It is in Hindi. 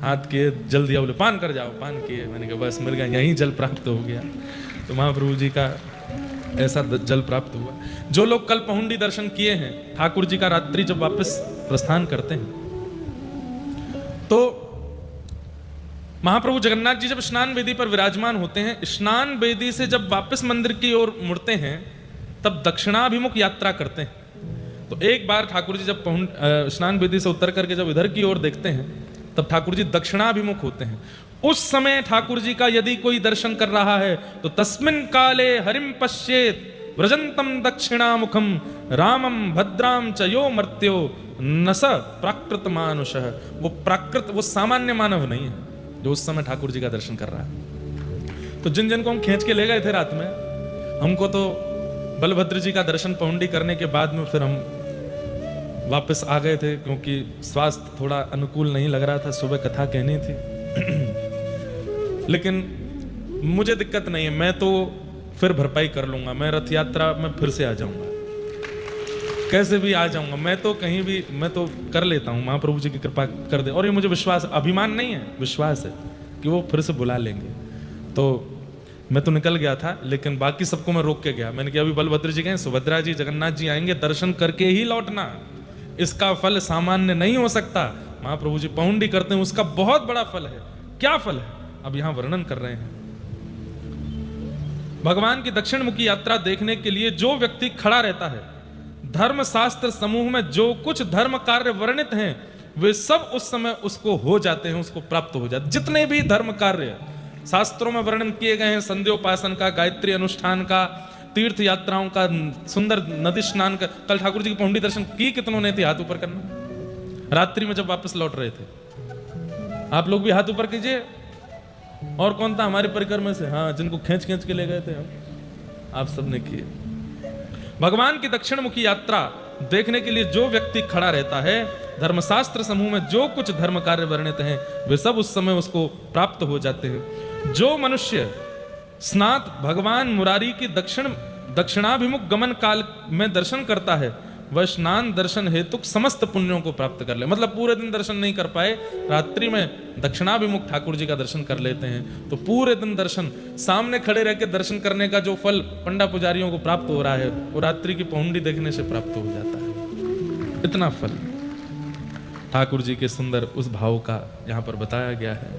हाथ किए, जल दिया, बोले पान कर जाओ, पान किए। मैंने कहा बस मिल गया, यहीं जल प्राप्त हो गया। तो महाप्रभु जी का ऐसा जल प्राप्त हुआ। जो लोग कल पहुंडी दर्शन किए हैं, ठाकुर जी का रात्रि जब वापस प्रस्थान करते हैं तो महाप्रभु जगन्नाथ जी जब स्नान वेदी पर विराजमान होते हैं, स्नान वेदी से जब वापस मंदिर की ओर मुड़ते हैं तब दक्षिणाभिमुख यात्रा करते हैं। तो एक बार ठाकुर जी जब स्नान वेदी से उतर करके जब इधर की ओर देखते हैं तब ठाकुर जी दक्षिणाभिमुख होते हैं। उस समय ठाकुर जी का यदि कोई दर्शन कर रहा है तो तस्मिन् काले हरिम पश्येत व्रजंतम दक्षिणामुखम रामम भद्राम च यो मर्त्यो न स प्राकृत मानुषः। वो प्राकृत, वो सामान्य मानव नहीं है जो उस समय ठाकुर जी का दर्शन कर रहा है। तो जिन जिनको हम खींच के ले गए थे रात में, हमको तो बलभद्र जी का दर्शन पहुंडी करने के बाद में फिर हम वापस आ गए थे, क्योंकि स्वास्थ्य थोड़ा अनुकूल नहीं लग रहा था, सुबह कथा कहनी थी। लेकिन मुझे दिक्कत नहीं है, मैं तो फिर भरपाई कर लूंगा, मैं रथ यात्रा में फिर से आ जाऊंगा, कैसे भी आ जाऊंगा। मैं तो कहीं भी, मैं तो कर लेता हूँ, महाप्रभु जी की कृपा कर दे। और ये मुझे विश्वास, अभिमान नहीं है, विश्वास है कि वो फिर से बुला लेंगे। तो मैं तो निकल गया था, लेकिन बाकी सबको मैं रोक के गया। मैंने कहा अभी बलभद्र जी गए, सुभद्रा जी, जगन्नाथ जी आएंगे, दर्शन करके ही लौटना, इसका फल सामान्य नहीं हो सकता। महाप्रभु जी पहुंडी करते हैं, उसका बहुत बड़ा फल है। क्या फल है अब यहां वर्णन कर रहे हैं। भगवान की दक्षिण मुखी यात्रा देखने के लिए जो व्यक्ति खड़ा रहता है, धर्म शास्त्र समूह में जो कुछ धर्म कार्य वर्णित हैं वे सब उस समय उसको हो जाते हैं, उसको प्राप्त हो जाते। जितने भी धर्म कार्य शास्त्रों में वर्णन किए गए हैं, संध्योपासन का, गायत्री अनुष्ठान का, तीर्थ यात्राओं का, सुंदर नदी स्नान का। कल ठाकुर जी की पहुंडी दर्शन की कितनों ने थे हाथ ऊपर करना, रात्रि में जब वापस लौट रहे थे। आप लोग भी हाथ ऊपर कीजिए। और कौन था हमारे परिकर में से, हाँ, जिनको खींच खींच के ले गए थे हम, आप सबने किए। भगवान की दक्षिण मुखी यात्रा देखने के लिए जो व्यक्ति खड़ा रहता है, धर्मशास्त्र समूह में जो कुछ धर्म कार्य वर्णित हैं वे सब उस समय उसको प्राप्त हो जाते हैं। जो मनुष्य स्नात भगवान मुरारी की दक्षिणाभिमुख गमन काल में दर्शन करता है वह स्नान दर्शन हेतु समस्त पुण्यों को प्राप्त कर ले। मतलब पूरे दिन दर्शन नहीं कर पाए, रात्रि में दक्षिणाभिमुख ठाकुर जी का दर्शन कर लेते हैं तो पूरे दिन दर्शन, सामने खड़े रह के दर्शन करने का जो फल पंडा पुजारियों को प्राप्त हो रहा है वो रात्रि की पहुंडी देखने से प्राप्त हो जाता है। इतना फल ठाकुर जी के सुंदर उस भाव का यहाँ पर बताया गया है।